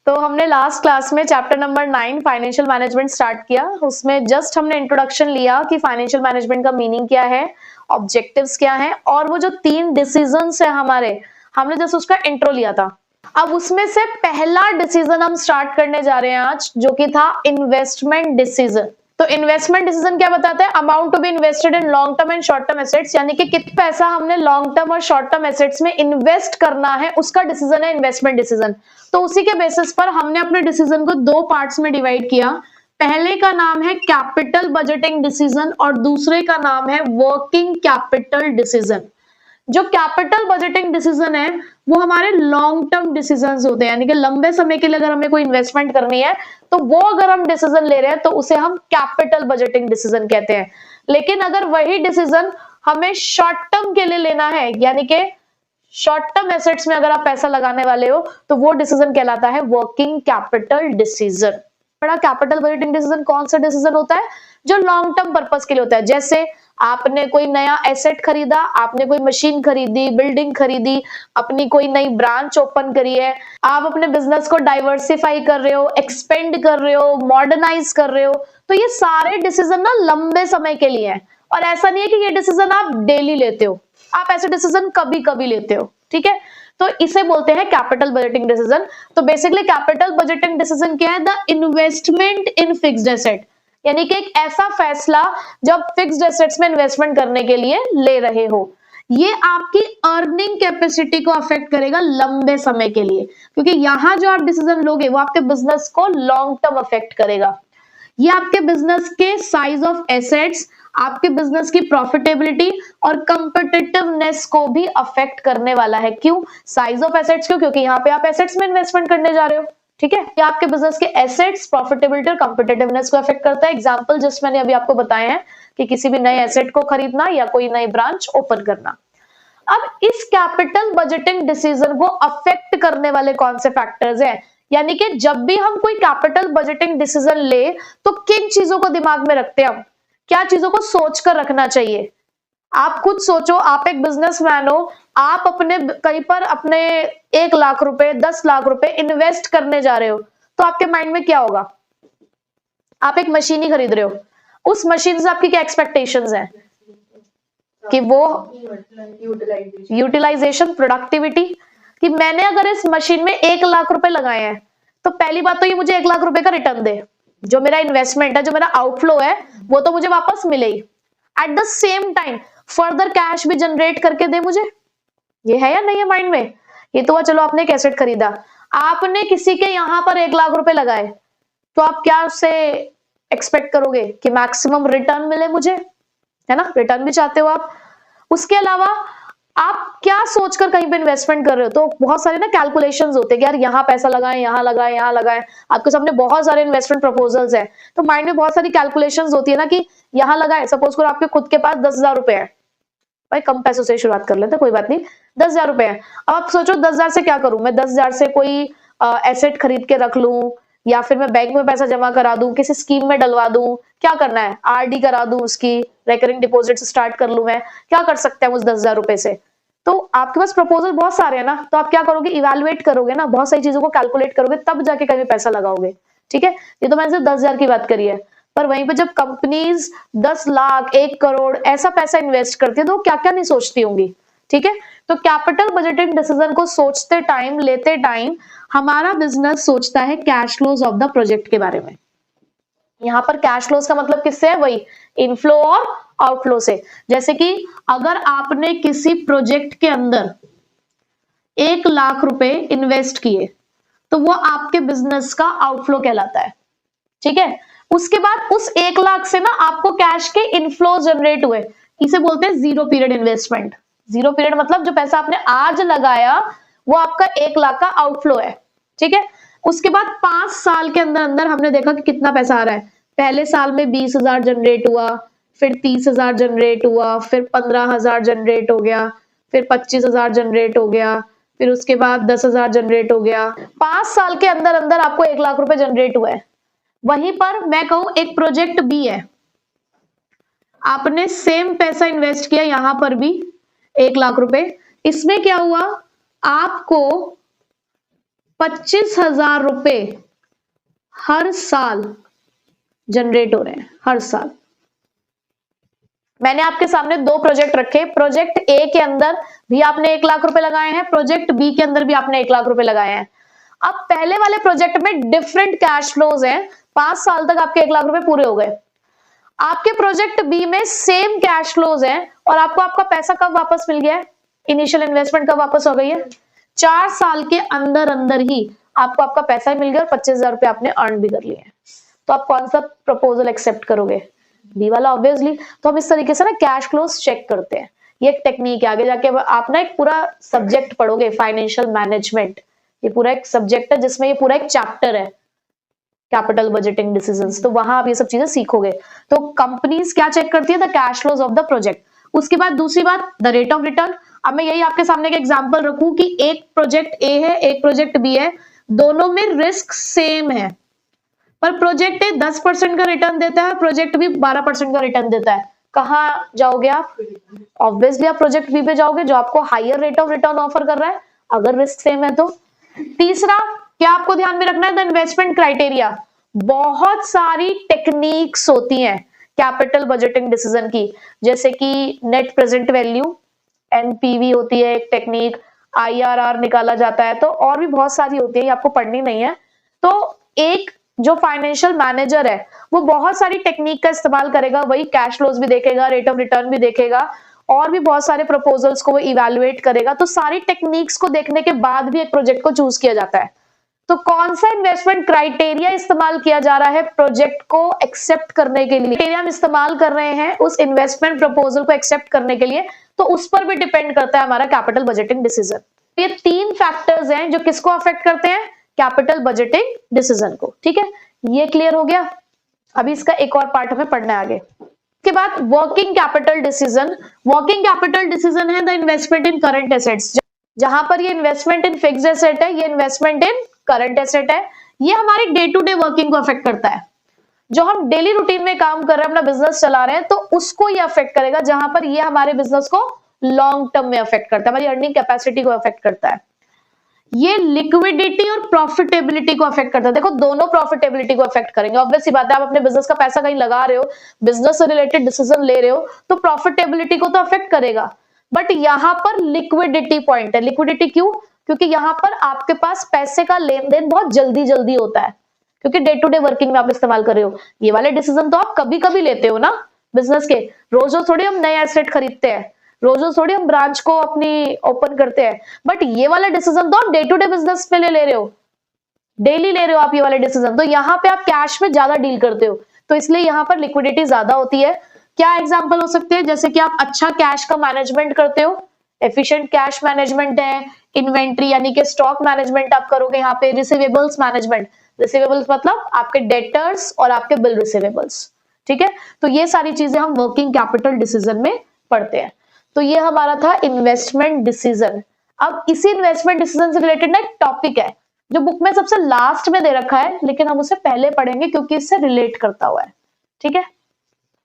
तो हमने last class में chapter number 9 financial management start किया। उसमें जस्ट हमने इंट्रोडक्शन लिया कि फाइनेंशियल मैनेजमेंट का मीनिंग क्या है, ऑब्जेक्टिव्स क्या है, और वो जो 3 डिसीजंस है हमारे, हमने जस्ट उसका इंट्रो लिया था। अब उसमें से पहला डिसीजन हम स्टार्ट करने जा रहे हैं आज, जो कि था इन्वेस्टमेंट डिसीजन। तो इन्वेस्टमेंट डिसीजन क्या बताता है? Amount to be invested in long term and short term assets, यानी कि कितना पैसा हमने लॉन्ग टर्म और शॉर्ट टर्म एसेट्स में इन्वेस्ट करना है, उसका डिसीजन है इन्वेस्टमेंट डिसीजन। तो उसी के बेसिस पर हमने अपने डिसीजन को 2 पार्ट्स में डिवाइड किया। पहले का नाम है कैपिटल बजटिंग डिसीजन और दूसरे का नाम है वर्किंग कैपिटल डिसीजन। जो कैपिटल बजटिंग डिसीजन है वो हमारे लॉन्ग टर्म डिसीजंस होते हैं, यानी कि लंबे समय के लिए अगर हमें कोई इन्वेस्टमेंट करनी है तो वो अगर हम डिसीजन ले रहे हैं तो उसे हम कैपिटल बजटिंग डिसीजन कहते हैं। लेकिन अगर वही डिसीजन हमें शॉर्ट टर्म के लिए लेना है, यानी कि शॉर्ट टर्म एसेट्स में अगर आप पैसा लगाने वाले हो, तो वो डिसीजन कहलाता है वर्किंग कैपिटल डिसीजन। बड़ा कैपिटल बजटिंग डिसीजन कौन सा डिसीजन होता है? जो लॉन्ग टर्म पर्पस के लिए होता है। जैसे आपने कोई नया एसेट खरीदा, आपने कोई मशीन खरीदी, बिल्डिंग खरीदी, अपनी कोई नई ब्रांच ओपन करी है, आप अपने बिजनेस को डाइवर्सिफाई कर रहे हो, एक्सपेंड कर रहे हो, मॉडर्नाइज कर रहे हो, तो ये सारे डिसीजन ना लंबे समय के लिए हैं। और ऐसा नहीं है कि ये डिसीजन आप डेली लेते हो, आप ऐसे डिसीजन कभी कभी लेते हो, ठीक है? तो इसे बोलते हैं कैपिटल बजटिंग डिसीजन। तो बेसिकली कैपिटल बजटिंग डिसीजन क्या है? The investment in fixed asset, यानी कि एक ऐसा फैसला जब फिक्स्ड एसेट्स में इन्वेस्टमेंट करने के लिए ले रहे हो। ये आपकी अर्निंग कैपेसिटी को अफेक्ट करेगा लंबे समय के लिए, क्योंकि यहां जो आप डिसीजन लोगे वो आपके बिजनेस को लॉन्ग टर्म अफेक्ट करेगा। ये आपके बिजनेस के साइज ऑफ एसेट्स, आपके बिजनेस की प्रॉफिटेबिलिटी और कंपिटिटिवनेस को भी अफेक्ट करने वाला है। क्यों साइज ऑफ एसेट्स? क्योंकि यहाँ पे आप एसेट्स में इन्वेस्टमेंट करने जा रहे हो, ठीक है? ये आपके बिजनेस के एसेट्स, प्रॉफिटेबिलिटी और कंपिटिटिवनेस को अफेक्ट करता है। एग्जांपल जस्ट मैंने अभी आपको बताए हैं कि किसी भी नए एसेट को खरीदना या कोई नई ब्रांच ओपन करना। अब इस कैपिटल बजटिंग डिसीजन को अफेक्ट करने वाले कौन से फैक्टर्स हैं, यानी कि जब भी हम कोई कैपिटल बजटिंग डिसीजन ले तो किन चीजों को दिमाग में रखते हैं हम, क्या चीजों को सोचकर रखना चाहिए? आप खुद सोचो, आप एक बिजनेसमैन हो, आप अपने कहीं पर अपने 1 लाख रुपए, 10 लाख रुपए इन्वेस्ट करने जा रहे हो, तो आपके माइंड में क्या होगा? आप एक मशीन ही खरीद रहे हो, उस मशीन से आपकी क्या एक्सपेक्टेशंस हैं? कि वो यूटिलाइजेशन, प्रोडक्टिविटी, कि मैंने अगर इस मशीन में 1 लाख रुपए लगाए हैं तो पहली बात तो ये मुझे 1 लाख रुपए का रिटर्न दे। जो मेरा इन्वेस्टमेंट है, जो मेरा आउटफ्लो है, वो तो मुझे वापस मिले ही। At the same time further cash भी जनरेट करके दे मुझे। ये है या नहीं है माइंड में? ये तो चलो आपने एक एसेट खरीदा, आपने किसी के यहां पर 1 लाख रुपए लगाए, तो आप क्या उससे एक्सपेक्ट करोगे कि मैक्सिमम रिटर्न मिले मुझे, है ना? रिटर्न भी चाहते हो आप। उसके अलावा आप क्या सोचकर कहीं पे इन्वेस्टमेंट कर रहे हो? तो बहुत सारे ना कैलकुलेशंस होते हैं कि यार यहाँ पैसा लगाएं, यहाँ लगाएं, यहाँ लगाएं। आपके सामने बहुत सारे इन्वेस्टमेंट प्रपोजल्स हैं, तो माइंड में बहुत सारी कैलकुलेशंस होती है ना कि यहाँ लगाएं। सपोज करो आपके खुद के पास 10,000 रुपए है, भाई कम पैसों से शुरुआत कर लेते हैं, कोई बात नहीं। 10,000 रुपए है। अब आप सोचो 10,000 से क्या करूं मैं? 10,000 से कोई एसेट खरीद के रख लूं, या फिर मैं बैंक में पैसा जमा करा दूं, किसी स्कीम में डलवा दूं, क्या करना है? आरडी करा दूं, उसकी रेकरिंग डिपॉजिट से स्टार्ट कर लूं मैं, क्या कर सकते हैं उस 10,000 रुपए से? तो आपके पास प्रपोजल बहुत सारे हैं ना, तो आप क्या करोगे? इवैल्यूएट करोगे ना, बहुत सारी चीजों को कैलकुलेट करोगे, तब जाके कहीं पैसा लगाओगे, ठीक है? ये तो मैंने सिर्फ 10,000 की बात करी है, पर वहीं पे जब कंपनीज 10 लाख, 1 करोड़ ऐसा पैसा इन्वेस्ट करती है तो वो क्या क्या नहीं सोचती होंगी, ठीक है? तो कैपिटल बजटिंग डिसीजन को सोचते टाइम, लेते टाइम, हमारा बिजनेस सोचता है cash flows of the project के बारे में। यहाँ पर कैश फ्लोज का मतलब किससे है? वही इनफ्लो और आउटफ्लो से। जैसे कि अगर आपने किसी प्रोजेक्ट के अंदर 1 लाख रुपए इन्वेस्ट किए तो वो आपके बिजनेस का आउटफ्लो कहलाता है, ठीक है? उसके बाद उस 1 लाख से ना आपको कैश के इनफ्लो जनरेट हुए, इसे बोलते हैं zero period investment. Zero period मतलब जो पैसा आपने आज लगाया वो आपका 1 लाख का आउटफ्लो है, ठीक है? उसके बाद 5 साल के अंदर अंदर हमने देखा कि कितना पैसा आ रहा है। पहले साल में 20,000 जनरेट हुआ, फिर 30,000 जनरेट हुआ, फिर 15,000 जनरेट हो गया, फिर 25,000 जनरेट हो गया, फिर उसके बाद 10,000 जनरेट हो गया। 5 साल के अंदर अंदर आपको 1 लाख रुपए जनरेट हुआ है। वहीं पर मैं कहूं एक प्रोजेक्ट बी है, आपने सेम पैसा इन्वेस्ट किया, यहां पर भी 1 लाख रुपए। इसमें क्या हुआ? आपको 25,000 रुपए हर साल जनरेट हो रहे हैं, हर साल। मैंने आपके सामने दो प्रोजेक्ट रखे, प्रोजेक्ट ए के अंदर भी आपने 1 लाख रुपए लगाए हैं, प्रोजेक्ट बी के अंदर भी आपने 1 लाख रुपए लगाए हैं। अब पहले वाले प्रोजेक्ट में डिफरेंट कैश फ्लोज हैं, 5 साल तक आपके 1 लाख रुपए पूरे हो गए। आपके प्रोजेक्ट बी में सेम कैश फ्लोज हैं और आपको आपका पैसा कब वापस मिल गया है, इनिशियल इन्वेस्टमेंट कब वापस हो गई है, 4 साल के अंदर अंदर ही आपको आपका पैसा मिल गया और 25,000 रुपए आपने अर्न भी कर लिए हैं। तो आप कौन सा प्रपोजल एक्सेप्ट करोगे, बी वाला ऑब्वियसली। तो हम इस तरीके से ना कैश फ्लोज चेक करते हैं, ये एक टेक्निक है। आगे जाके आप ना एक पूरा सब्जेक्ट पढ़ोगे, फाइनेंशियल मैनेजमेंट, ये पूरा एक सब्जेक्ट है जिसमें ये पूरा एक चैप्टर है, कैपिटल बजटिंग डिसीजंस, तो वहां आप ये सब चीजें सीखोगे। तो कंपनीज क्या चेक करती है, the cash flows of the project. उसके बाद दूसरी बात, द रेट ऑफ रिटर्न। अब मैं यही आपके सामने एक एग्जांपल रखूं कि एक प्रोजेक्ट ए है, एक प्रोजेक्ट बी है, दोनों में रिस्क सेम है, पर प्रोजेक्ट ए 10% का रिटर्न देता है, प्रोजेक्ट बी 12% का रिटर्न देता है। कहां जाओगे आप, ऑब्वियसली आप प्रोजेक्ट बी पे जाओगे जो आपको higher rate of return offer कर रहा है, अगर रिस्क सेम है तो। तीसरा क्या आपको ध्यान में रखना है, द इन्वेस्टमेंट क्राइटेरिया। बहुत सारी टेक्निक्स होती हैं कैपिटल बजटिंग डिसीजन की, जैसे कि नेट प्रेजेंट वैल्यू, एनपीवी होती है एक टेक्निक, आईआरआर निकाला जाता है, तो और भी बहुत सारी होती है, ये आपको पढ़नी नहीं है। तो एक जो फाइनेंशियल मैनेजर है वो बहुत सारी टेक्निक का इस्तेमाल करेगा, वही कैश फ्लोज भी देखेगा, रेट ऑफ रिटर्न भी देखेगा, और भी बहुत सारे प्रपोजल्स को वो इवैल्यूएट करेगा। तो सारी टेक्निक्स को देखने के बाद भी एक प्रोजेक्ट को चूज किया जाता है। तो कौन सा इन्वेस्टमेंट क्राइटेरिया इस्तेमाल किया जा रहा है प्रोजेक्ट को एक्सेप्ट करने के लिए, क्राइटेरिया हम इस्तेमाल कर रहे हैं उस इन्वेस्टमेंट प्रपोजल को एक्सेप्ट करने के लिए, तो उस पर भी डिपेंड करता है हमारा कैपिटल बजटिंग डिसीजन। ये 3 फैक्टर्स हैं जो किसको अफेक्ट करते हैं, कैपिटल बजटिंग डिसीजन को। ठीक है, ये क्लियर हो गया। अभी इसका एक और पार्ट हमें पढ़ना है आगे। के बाद working capital decision. Working capital decision है the investment in current assets. जहां पर ये इन्वेस्टमेंट इन फिक्स्ड एसेट है, ये इन्वेस्टमेंट इन करंट एसेट है, ये हमारी डे टू डे वर्किंग को अफेक्ट करता है। जो हम डेली रूटीन में काम कर रहे हैं, अपना बिजनेस चला रहे हैं, तो उसको ये अफेक्ट करेगा, जहां पर ये हमारे बिजनेस को लॉन्ग टर्म में अफेक्ट करता है, हमारी अर्निंग कैपेसिटी को अफेक्ट करता है। ये लिक्विडिटी और प्रॉफिटेबिलिटी को अफेक्ट करता है। देखो दोनों प्रॉफिटेबिलिटी को अफेक्ट करेंगे, ऑब्वियस सी बात है। आप अपने बिजनेस का पैसा कहीं लगा रहे हो, बिजनेस से रिलेटेड डिसीजन ले रहे हो, तो प्रॉफिटेबिलिटी को तो अफेक्ट करेगा। बट यहाँ पर लिक्विडिटी पॉइंट है। लिक्विडिटी क्यों, क्योंकि यहाँ पर आपके पास पैसे का लेन देन बहुत जल्दी जल्दी होता है, क्योंकि डे टू डे वर्किंग में आप इस्तेमाल कर रहे हो। ये वाले डिसीजन तो आप कभी कभी लेते हो ना बिजनेस के, रोज रोज थोड़ी हम नए एसेट खरीदते हैं, रोज रोज थोड़ी हम ब्रांच को अपनी ओपन करते हैं। बट ये वाला डिसीजन तो आप डे टू डे बिजनेस में ले रहे हो, डेली ले रहे हो आप ये वाले डिसीजन, तो यहाँ पे आप कैश में ज्यादा डील करते हो, तो इसलिए यहाँ पर लिक्विडिटी ज्यादा होती है। क्या एग्जाम्पल हो सकते हैं, जैसे कि आप अच्छा कैश का मैनेजमेंट करते हो, एफिशिएंट कैश मैनेजमेंट है, इन्वेंट्री यानी कि स्टॉक मैनेजमेंट आप करोगे, यहाँ पे रिसीवेबल्स मैनेजमेंट, रिसीवेबल्स मतलब आपके डेटर्स और आपके बिल रिसीवेबल्स। ठीक है, तो ये सारी चीजें हम वर्किंग कैपिटल डिसीजन में पढ़ते हैं। तो ये हमारा था इन्वेस्टमेंट डिसीजन। अब इसी इन्वेस्टमेंट डिसीजन से रिलेटेड ना एक टॉपिक है जो बुक में सबसे लास्ट में दे रखा है, लेकिन हम उसे पहले पढ़ेंगे क्योंकि इससे रिलेट करता हुआ है। ठीक है।